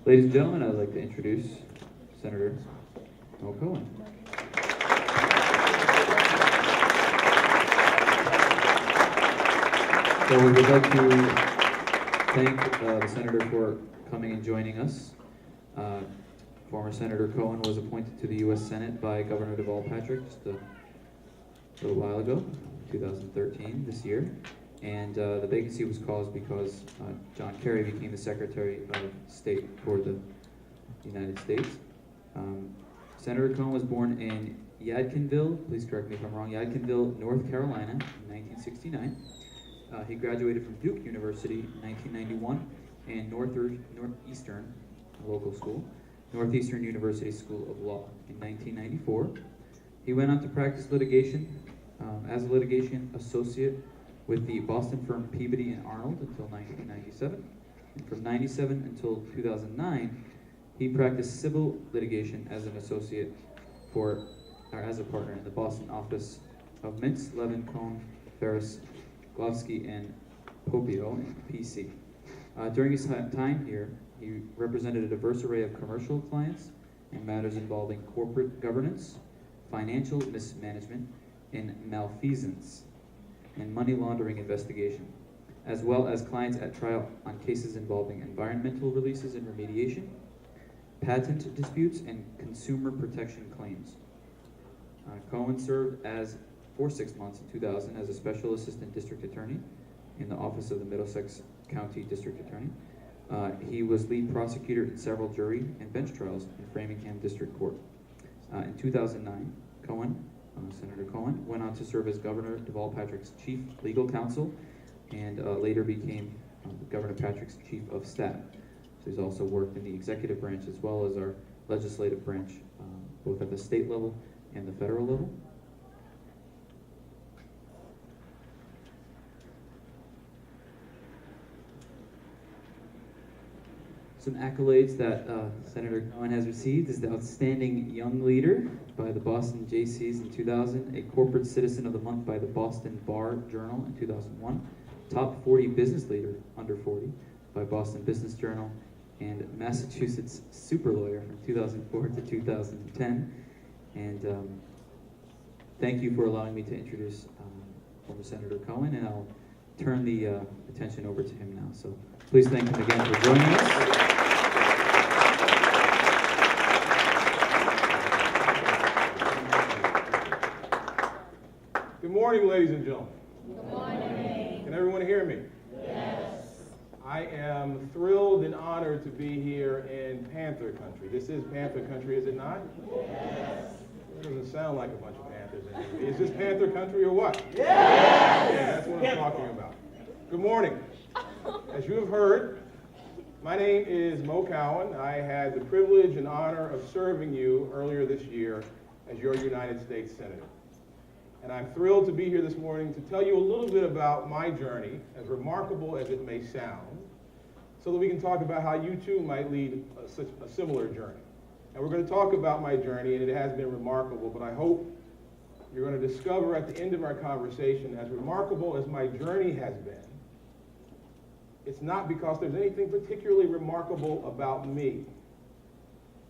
Ladies and gentlemen, I'd like to introduce Senator Cowan. So we would like to thank the Senator for coming and joining us. Former Senator Cowan was appointed to the U.S. Senate by Governor Deval Patrick just a little while ago, 2013, this year. And the vacancy was caused because John Kerry became the Secretary of State for the United States. Senator Cowan was born in Yadkinville, please correct me if I'm wrong, Yadkinville, North Carolina in 1969. He graduated from Duke University in 1991 and Northeastern, a local school, Northeastern University School of Law in 1994. He went on to practice litigation as a litigation associate with the Boston firm Peabody and Arnold until 1997. And from 97 until 2009, he practiced civil litigation as an associate as a partner in the Boston office of Mintz, Levin, Cohn, Ferris, Glovsky, and Popio, PC. During his time here, he represented a diverse array of commercial clients in matters involving corporate governance, financial mismanagement, and malfeasance, and money laundering investigation, as well as clients at trial on cases involving environmental releases and remediation, patent disputes, and consumer protection claims. Cowan served for 6 months in 2000 as a Special Assistant District Attorney in the Office of the Middlesex County District Attorney. He was lead prosecutor in several jury and bench trials in Framingham District Court. In 2009, Senator Cowan went on to serve as Governor Deval Patrick's chief legal counsel and later became Governor Patrick's chief of staff. So he's also worked in the executive branch as well as our legislative branch, both at the state level and the federal level. Some accolades that Senator Cowan has received is the Outstanding Young Leader by the Boston Jaycees in 2000, a Corporate Citizen of the Month by the Boston Bar Journal in 2001, Top 40 Business Leader under 40 by Boston Business Journal, and Massachusetts Super Lawyer from 2004 to 2010. And thank you for allowing me to introduce former Senator Cowan, and I'll turn the attention over to him now. So please thank him again for joining us. Good morning, ladies and gentlemen. Good morning. Can everyone hear me? Yes. I am thrilled and honored to be here in Panther Country. This is Panther Country, is it not? Yes. It doesn't sound like a bunch of Panthers in here. Is this Panther Country or what? Yes. Yeah, that's what I'm talking about. Good morning. As you have heard, my name is Mo Cowan. I had the privilege and honor of serving you earlier this year as your United States Senator. And I'm thrilled to be here this morning to tell you a little bit about my journey, as remarkable as it may sound, so that we can talk about how you too might lead a similar journey. And we're going to talk about my journey, and it has been remarkable, but I hope you're going to discover at the end of our conversation, as remarkable as my journey has been, it's not because there's anything particularly remarkable about me.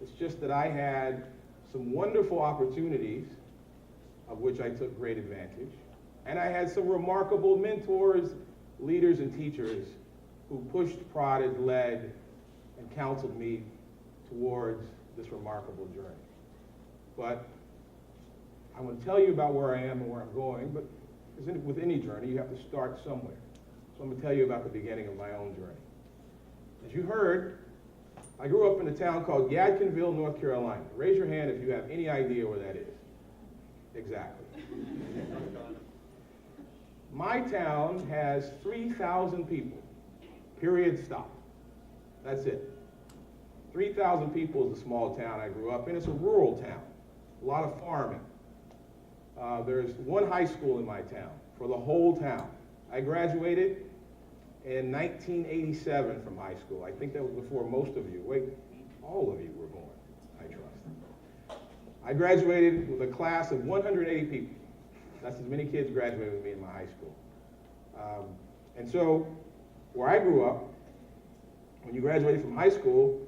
It's just that I had some wonderful opportunities of which I took great advantage. And I had some remarkable mentors, leaders, and teachers who pushed, prodded, led, and counseled me towards this remarkable journey. But I'm going to tell you about where I am and where I'm going, but with any journey, you have to start somewhere. So I'm going to tell you about the beginning of my own journey. As you heard, I grew up in a town called Yadkinville, North Carolina. Raise your hand if you have any idea where that is. Exactly. My town has 3,000 people, period, stop. That's it. 3,000 people is a small town I grew up in. It's a rural town, a lot of farming. There's one high school in my town for the whole town. I graduated in 1987 from high school. I think that was before most of you. Wait, all of you were born, I trust. I graduated with a class of 180 people. That's as many kids graduated with me in my high school. And so, where I grew up, when you graduated from high school,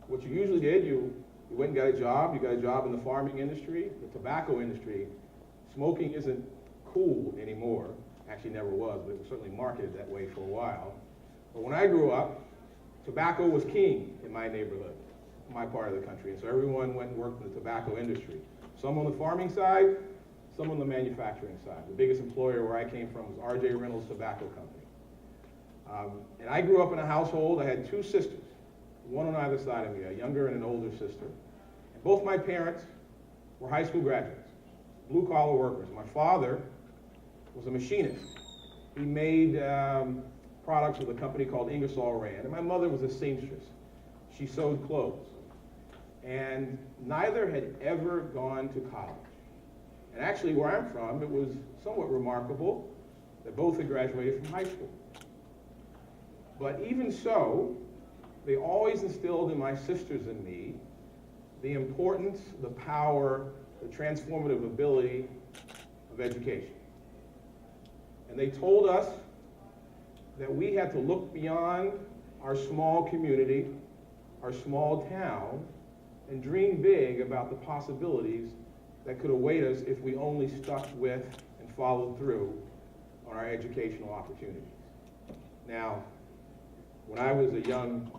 what you usually did, you went and got a job. You got a job in the farming industry, the tobacco industry. Smoking isn't cool anymore. Actually never was, but it was certainly marketed that way for a while. But when I grew up, tobacco was king in my neighborhood, my part of the country. And so everyone went and worked in the tobacco industry. Some on the farming side, some on the manufacturing side. The biggest employer where I came from was R.J. Reynolds Tobacco Company. And I grew up in a household, I had two sisters, one on either side of me, a younger and an older sister. And both my parents were high school graduates, blue-collar workers. My father was a machinist. He made products with a company called Ingersoll Rand. And my mother was a seamstress. She sewed clothes. And neither had ever gone to college. And actually, where I'm from, it was somewhat remarkable that both had graduated from high school. But even so, they always instilled in my sisters and me the importance, the power, the transformative ability of education. And they told us that we had to look beyond our small community, our small town, and dream big about the possibilities that could await us if we only stuck with and followed through on our educational opportunities. Now, when I was a young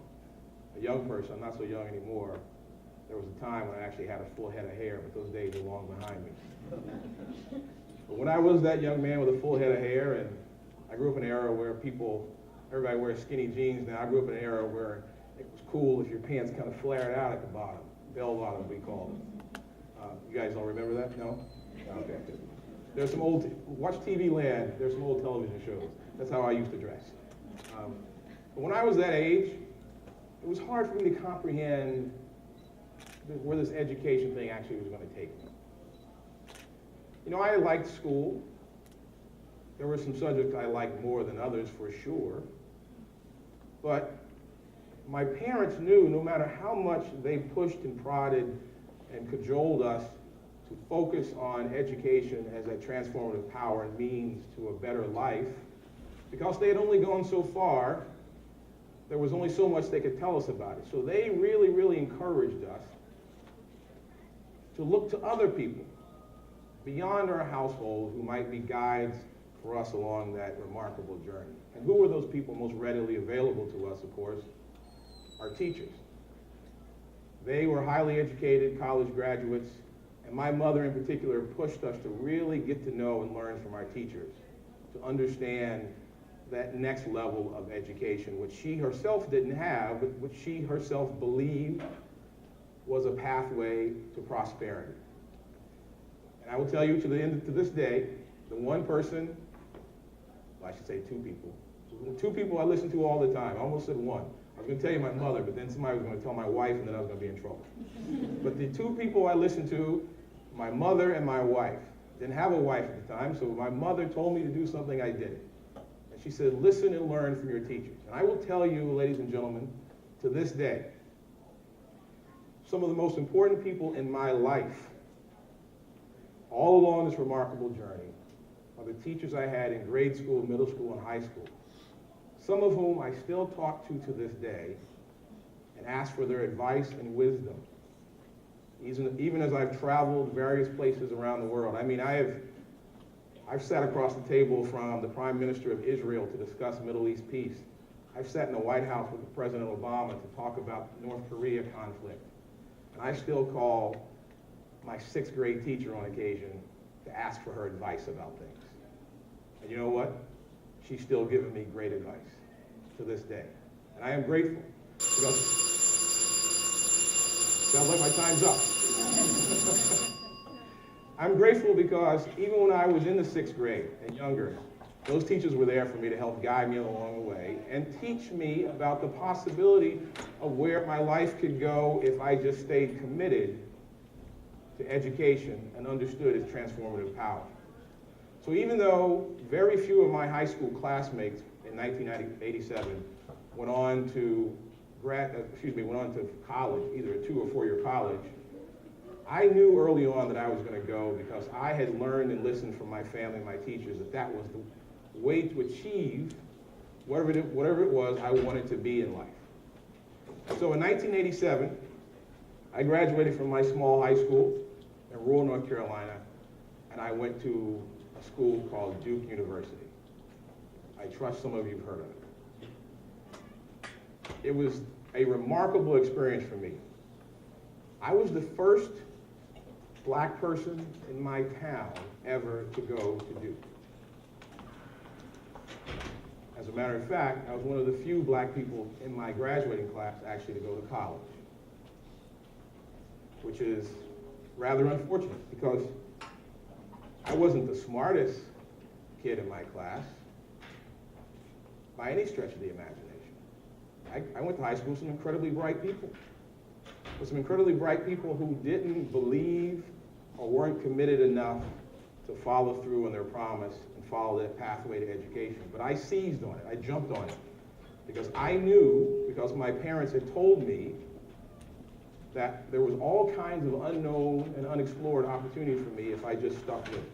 person, I'm not so young anymore, there was a time when I actually had a full head of hair, but those days are long behind me. But when I was that young man with a full head of hair, and I grew up in an era where everybody wears skinny jeans now. I grew up in an era where it was cool if your pants kind of flared out at the bottom. Bell bottom, we called them. You guys don't remember that? No? Okay. There's some old, watch TV Land, there's some old television shows. That's how I used to dress. But when I was that age, it was hard for me to comprehend where this education thing actually was going to take me. You know, I liked school. There were some subjects I liked more than others, for sure. But my parents knew no matter how much they pushed and prodded and cajoled us to focus on education as a transformative power and means to a better life, because they had only gone so far, there was only so much they could tell us about it. So they really, really encouraged us to look to other people beyond our household who might be guides for us along that remarkable journey. And who were those people most readily available to us, of course? Our teachers. They were highly educated college graduates, and my mother in particular pushed us to really get to know and learn from our teachers, to understand that next level of education, which she herself didn't have, but which she herself believed was a pathway to prosperity. And I will tell you to this day, the one person, well, I should say two people I listen to all the time. I almost said one. I was going to tell you my mother, but then somebody was going to tell my wife, and then I was going to be in trouble. But the two people I listened to, my mother and my wife. Didn't have a wife at the time, so my mother told me to do something, I did it. And she said, listen and learn from your teachers. And I will tell you, ladies and gentlemen, to this day, some of the most important people in my life, all along this remarkable journey, are the teachers I had in grade school, middle school, and high school. Some of whom I still talk to this day and ask for their advice and wisdom. Even as I've traveled various places around the world. I mean, I've sat across the table from the Prime Minister of Israel to discuss Middle East peace. I've sat in the White House with President Obama to talk about the North Korea conflict. And I still call my 6th grade teacher on occasion to ask for her advice about things. And you know what? She's still giving me great advice to this day. And I am grateful. Because sounds like my time's up. I'm grateful because even when I was in the 6th grade and younger, those teachers were there for me to help guide me along the way and teach me about the possibility of where my life could go if I just stayed committed to education and understood its transformative power. So even though very few of my high school classmates in 1987 went on to college, either a 2- or 4-year college, I knew early on that I was going to go because I had learned and listened from my family and my teachers that was the way to achieve whatever it was I wanted to be in life. So in 1987, I graduated from my small high school in rural North Carolina, and I went to a school called Duke University. I trust some of you have heard of it. It was a remarkable experience for me. I was the first black person in my town ever to go to Duke. As a matter of fact, I was one of the few black people in my graduating class actually to go to college, which is rather unfortunate because I wasn't the smartest kid in my class by any stretch of the imagination. I went to high school with some incredibly bright people, who didn't believe or weren't committed enough to follow through on their promise and follow that pathway to education. But I seized on it. I jumped on it because I knew, because my parents had told me that there was all kinds of unknown and unexplored opportunities for me if I just stuck with it.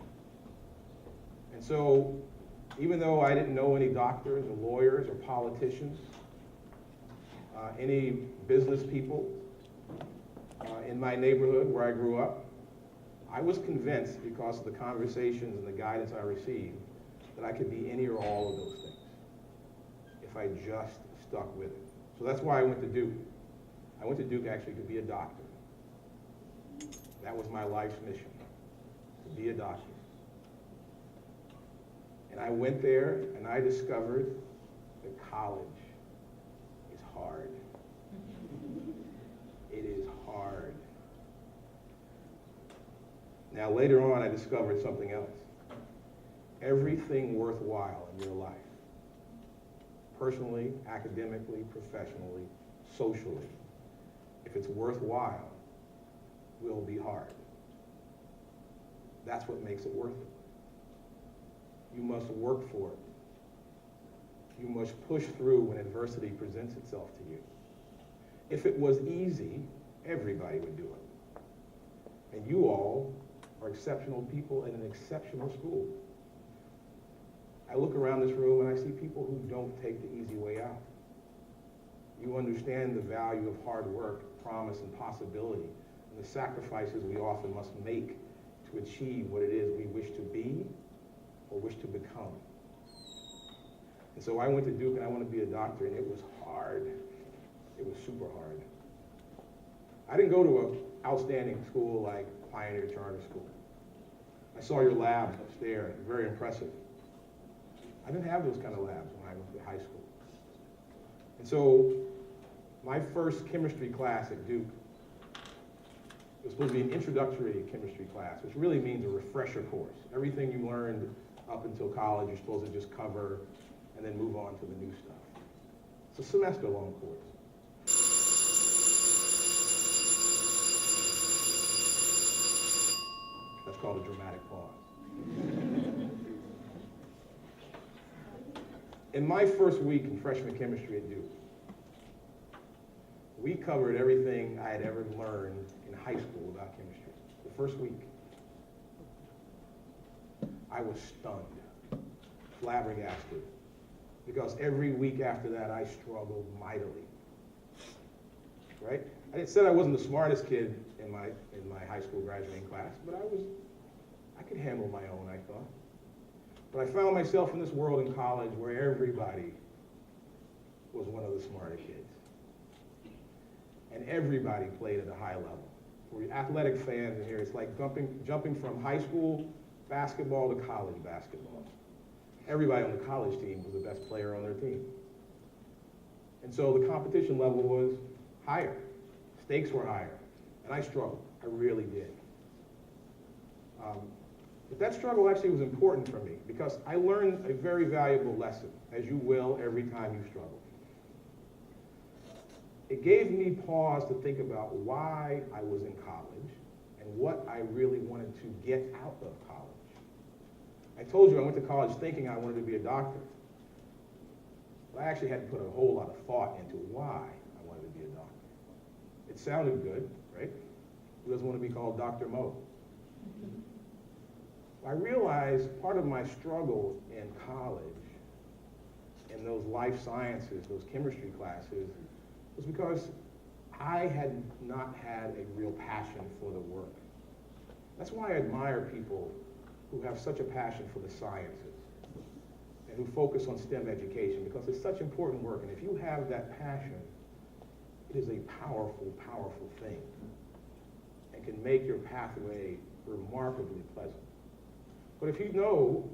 And so, even though I didn't know any doctors or lawyers or politicians, any business people in my neighborhood where I grew up, I was convinced, because of the conversations and the guidance I received, that I could be any or all of those things if I just stuck with it. So that's why I went to Duke. I went to Duke actually to be a doctor. That was my life's mission, to be a doctor. And I went there and I discovered that college is hard. It is hard. Now, later on, I discovered something else. Everything worthwhile in your life, personally, academically, professionally, socially, if it's worthwhile, will be hard. That's what makes it worth it. You must work for it. You must push through when adversity presents itself to you. If it was easy, everybody would do it. And you all are exceptional people in an exceptional school. I look around this room and I see people who don't take the easy way out. You understand the value of hard work, promise, and possibility, and the sacrifices we often must make to achieve what it is we wish to be or wish to become. And so I went to Duke and I wanted to be a doctor, and it was hard. It was super hard. I didn't go to an outstanding school like Pioneer Charter School. I saw your labs upstairs, very impressive. I didn't have those kind of labs when I went to high school. And so my first chemistry class at Duke was supposed to be an introductory chemistry class, which really means a refresher course. Everything you learned up until college, you're supposed to just cover and then move on to the new stuff. It's a semester-long course. That's called a dramatic pause. In my first week in freshman chemistry at Duke, we covered everything I had ever learned in high school about chemistry. The first week, I was stunned, flabbergasted, because every week after that, I struggled mightily. Right? I said I wasn't the smartest kid in my high school graduating class, but I could handle my own, I thought. But I found myself in this world in college where everybody was one of the smarter kids. And everybody played at a high level. For you athletic fans in here, it's like jumping from high school basketball to college basketball. Everybody on the college team was the best player on their team. And so the competition level was higher. Stakes were higher. And I struggled. I really did. But that struggle actually was important for me because I learned a very valuable lesson, as you will every time you struggle. It gave me pause to think about why I was in college and what I really wanted to get out of college. I told you I went to college thinking I wanted to be a doctor. But I actually had to put a whole lot of thought into why I wanted to be a doctor. It sounded good, right? Who doesn't want to be called Dr. Mo? I realized part of my struggle in college, in those life sciences, those chemistry classes, was because I had not had a real passion for the work. That's why I admire people who have such a passion for the sciences and who focus on STEM education, because it's such important work. And if you have that passion, it is a powerful, powerful thing and can make your pathway remarkably pleasant. But if you know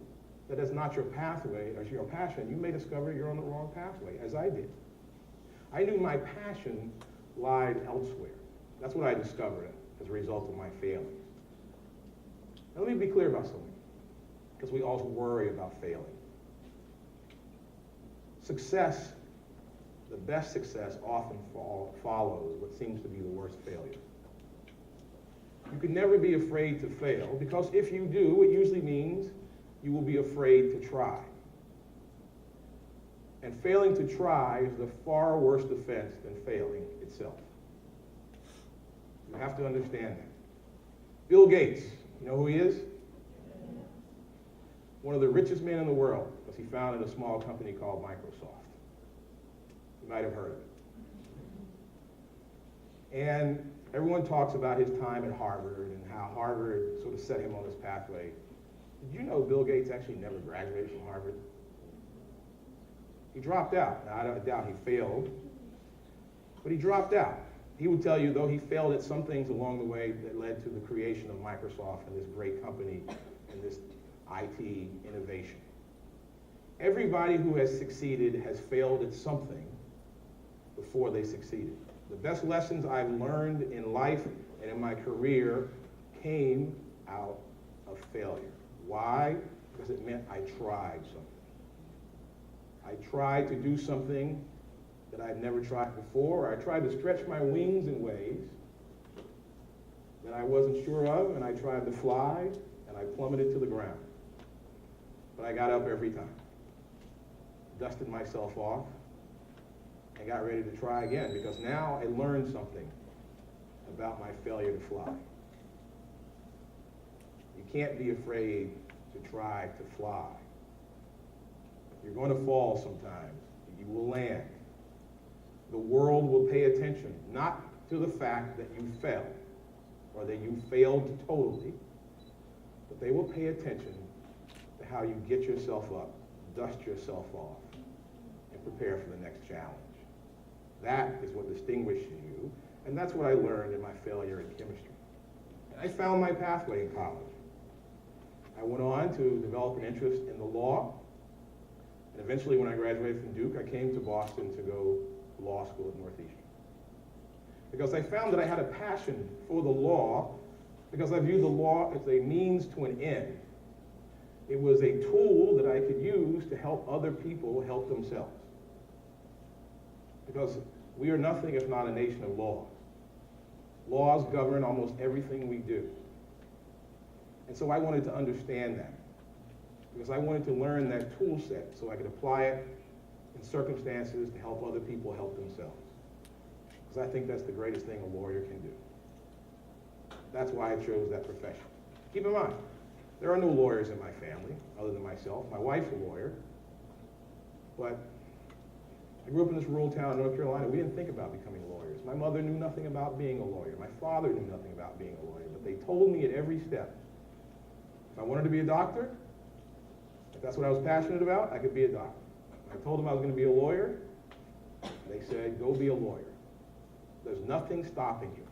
that that's not your pathway or your passion, you may discover you're on the wrong pathway, as I did. I knew my passion lied elsewhere. That's what I discovered as a result of my failings. Now, let me be clear about something, because we also worry about failing. Success, the best success, often follows what seems to be the worst failure. You can never be afraid to fail, because if you do, it usually means you will be afraid to try. And failing to try is the far worse offense than failing itself. You have to understand that. Bill Gates, you know who he is? One of the richest men in the world, because he founded a small company called Microsoft. You might have heard of it. And everyone talks about his time at Harvard and how Harvard sort of set him on this pathway. Did you know Bill Gates actually never graduated from Harvard? He dropped out. Now, I don't doubt he failed, but he dropped out. He would tell you, though, he failed at some things along the way that led to the creation of Microsoft and this great company and this IT innovation. Everybody who has succeeded has failed at something before they succeeded. The best lessons I've learned in life and in my career came out of failure. Why? Because it meant I tried something. I tried to do something that I'd never tried before, or I tried to stretch my wings in ways that I wasn't sure of, and I tried to fly, and I plummeted to the ground. But I got up every time, dusted myself off, and got ready to try again, because now I learned something about my failure to fly. You can't be afraid to try to fly. You're going to fall sometimes. You will land. The world will pay attention, not to the fact that you fell or that you failed totally, but they will pay attention to how you get yourself up, dust yourself off, and prepare for the next challenge. That is what distinguishes you, and that's what I learned in my failure in chemistry. And I found my pathway in college. I went on to develop an interest in the law, and eventually when I graduated from Duke, I came to Boston to go to law school at Northeastern. Because I found that I had a passion for the law, because I viewed the law as a means to an end. It was a tool that I could use to help other people help themselves. Because we are nothing if not a nation of laws. Laws govern almost everything we do. And so I wanted to understand that, because I wanted to learn that tool set so I could apply it in circumstances to help other people help themselves. Because I think that's the greatest thing a lawyer can do. That's why I chose that profession. Keep in mind, there are no lawyers in my family other than myself. My wife's a lawyer, but I grew up in this rural town in North Carolina. We didn't think about becoming lawyers. My mother knew nothing about being a lawyer. My father knew nothing about being a lawyer, but they told me at every step, if I wanted to be a doctor, if that's what I was passionate about, I could be a doctor. I told them I was going to be a lawyer. They said, go be a lawyer. There's nothing stopping you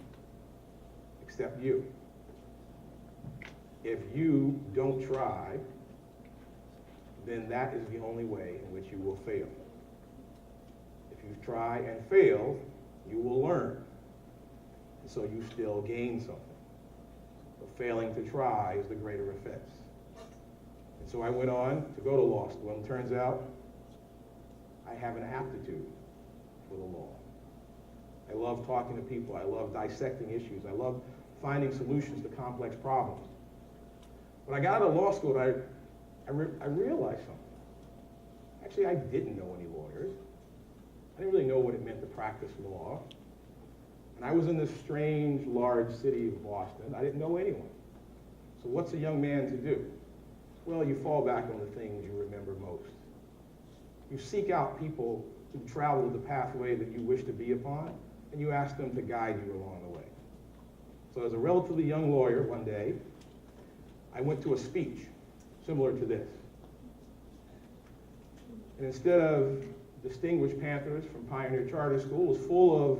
except you. If you don't try, then that is the only way in which you will fail. If you try and fail, you will learn. And so you still gain something. But failing to try is the greater offense. And so I went on to go to law school, and it turns out I have an aptitude for the law. I love talking to people. I love dissecting issues. I love finding solutions to complex problems. When I got out of law school, I realized something. Actually, I didn't know any lawyers. I didn't really know what it meant to practice law. And I was in this strange, large city of Boston. I didn't know anyone. So what's a young man to do? Well, you fall back on the things you remember most. You seek out people who travel the pathway that you wish to be upon, and you ask them to guide you along the way. So as a relatively young lawyer, one day, I went to a speech similar to this. And instead of distinguished Panthers from Pioneer Charter School, it was full of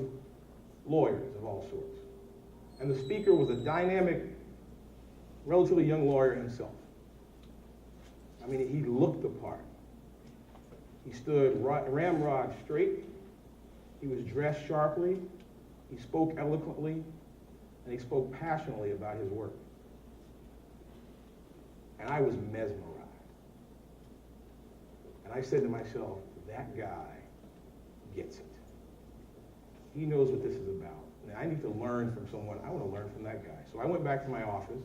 lawyers of all sorts. And the speaker was a dynamic, relatively young lawyer himself. I mean, he looked the part. He stood ramrod straight. He was dressed sharply. He spoke eloquently. And he spoke passionately about his work. And I was mesmerized. And I said to myself, that guy gets it. He knows what this is about. And I need to learn from someone. I want to learn from that guy. So I went back to my office,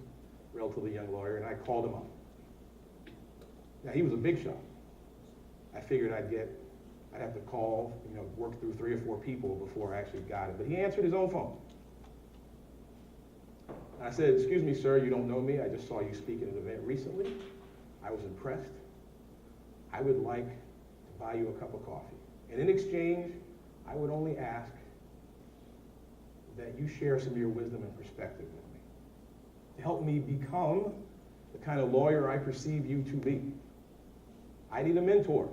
relatively young lawyer, and I called him up. Now, he was a big shot. I figured I'd have to call, work through 3 or 4 people before I actually got it. But he answered his own phone. I said, excuse me, sir, you don't know me. I just saw you speak at an event recently. I was impressed. I would like to buy you a cup of coffee. And in exchange, I would only ask that you share some of your wisdom and perspective with me to help me become the kind of lawyer I perceive you to be. I need a mentor.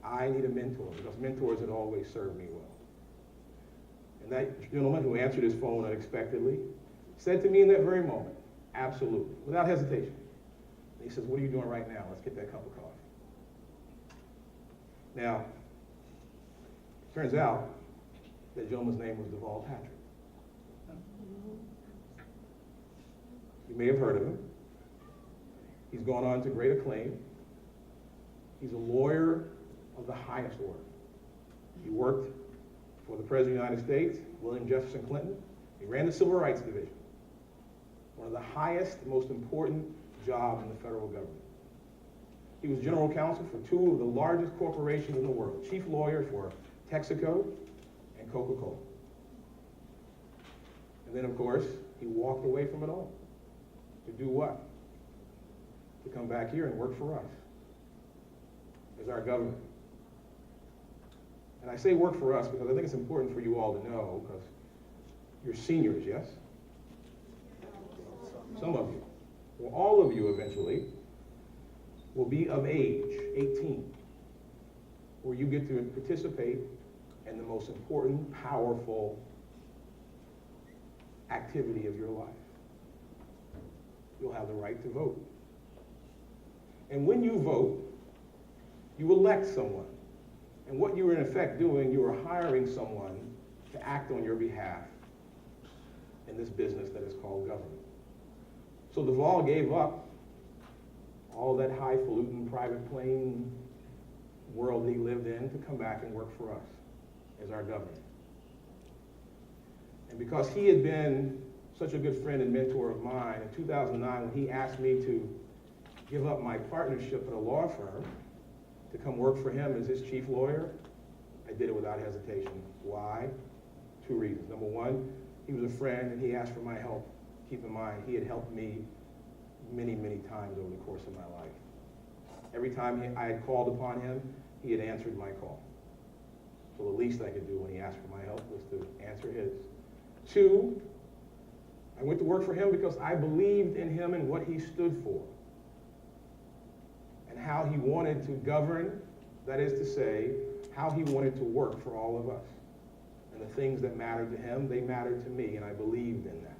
I need a mentor because mentors had always served me well. And that gentleman who answered his phone unexpectedly said to me in that very moment, absolutely, without hesitation. And he says, what are you doing right now? Let's get that cup of coffee. Now, turns out that gentleman's name was Deval Patrick. You may have heard of him. He's gone on to great acclaim. He's a lawyer of the highest order. He worked for the President of the United States, William Jefferson Clinton. He ran the Civil Rights Division, one of the highest, most important jobs in the federal government. He was general counsel for 2 of the largest corporations in the world, chief lawyer for Texaco and Coca-Cola. And then, of course, he walked away from it all. To do what? To come back here and work for us as our government. And I say work for us because I think it's important for you all to know, because you're seniors, yes? Some of you. Well, all of you eventually will be of age, 18, where you get to participate in the most important, powerful activity of your life. You'll have the right to vote. And when you vote, you elect someone. And what you are in effect doing, you are hiring someone to act on your behalf in this business that is called government. So Deval gave up all that highfalutin private plane world he lived in to come back and work for us as our government. And because he had been such a good friend and mentor of mine, in 2009, when he asked me to give up my partnership at a law firm to come work for him as his chief lawyer, I did it without hesitation. Why? 2 reasons. Number one, he was a friend and he asked for my help. Keep in mind, he had helped me many, many times over the course of my life. Every time I had called upon him, he had answered my call. So the least I could do when he asked for my help was to answer his. 2, I went to work for him because I believed in him and what he stood for, and how he wanted to govern, that is to say, how he wanted to work for all of us. And the things that mattered to him, they mattered to me, and I believed in that.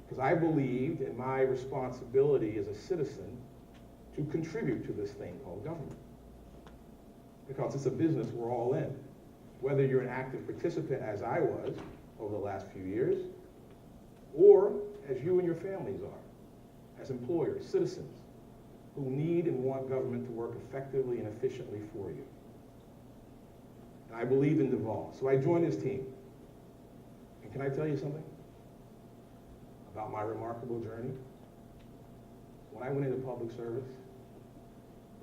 Because I believed in my responsibility as a citizen to contribute to this thing called government. Because it's a business we're all in. Whether you're an active participant, as I was over the last few years, or as you and your families are, as employers, citizens, who need and want government to work effectively and efficiently for you. And I believed in Deval, so I joined his team. And can I tell you something about my remarkable journey? When I went into public service,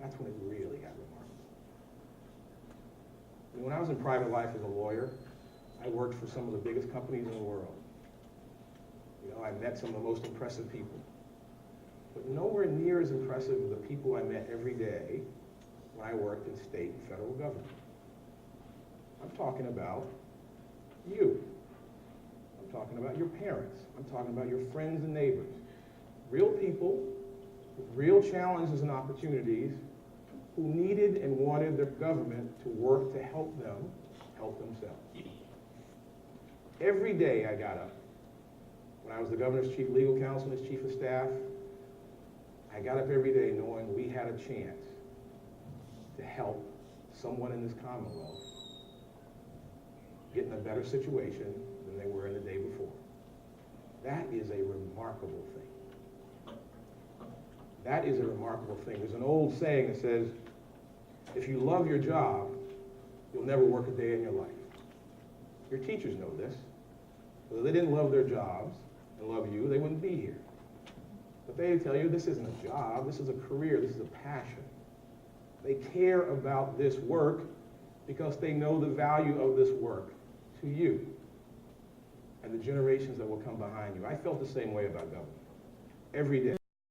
that's when it really got remarkable. I mean, when I was in private life as a lawyer, I worked for some of the biggest companies in the world. I met some of the most impressive people. But nowhere near as impressive as the people I met every day when I worked in state and federal government. I'm talking about you. I'm talking about your parents. I'm talking about your friends and neighbors. Real people with real challenges and opportunities who needed and wanted their government to work to help them help themselves. Every day I got up. When I was the governor's chief legal counsel and his chief of staff, I got up every day knowing we had a chance to help someone in this Commonwealth get in a better situation than they were in the day before. That is a remarkable thing. That is a remarkable thing. There's an old saying that says, if you love your job, you'll never work a day in your life. Your teachers know this. If they didn't love their jobs and love you, they wouldn't be here. But they tell you this isn't a job, this is a career, this is a passion. They care about this work because they know the value of this work to you and the generations that will come behind you. I felt the same way about government every day.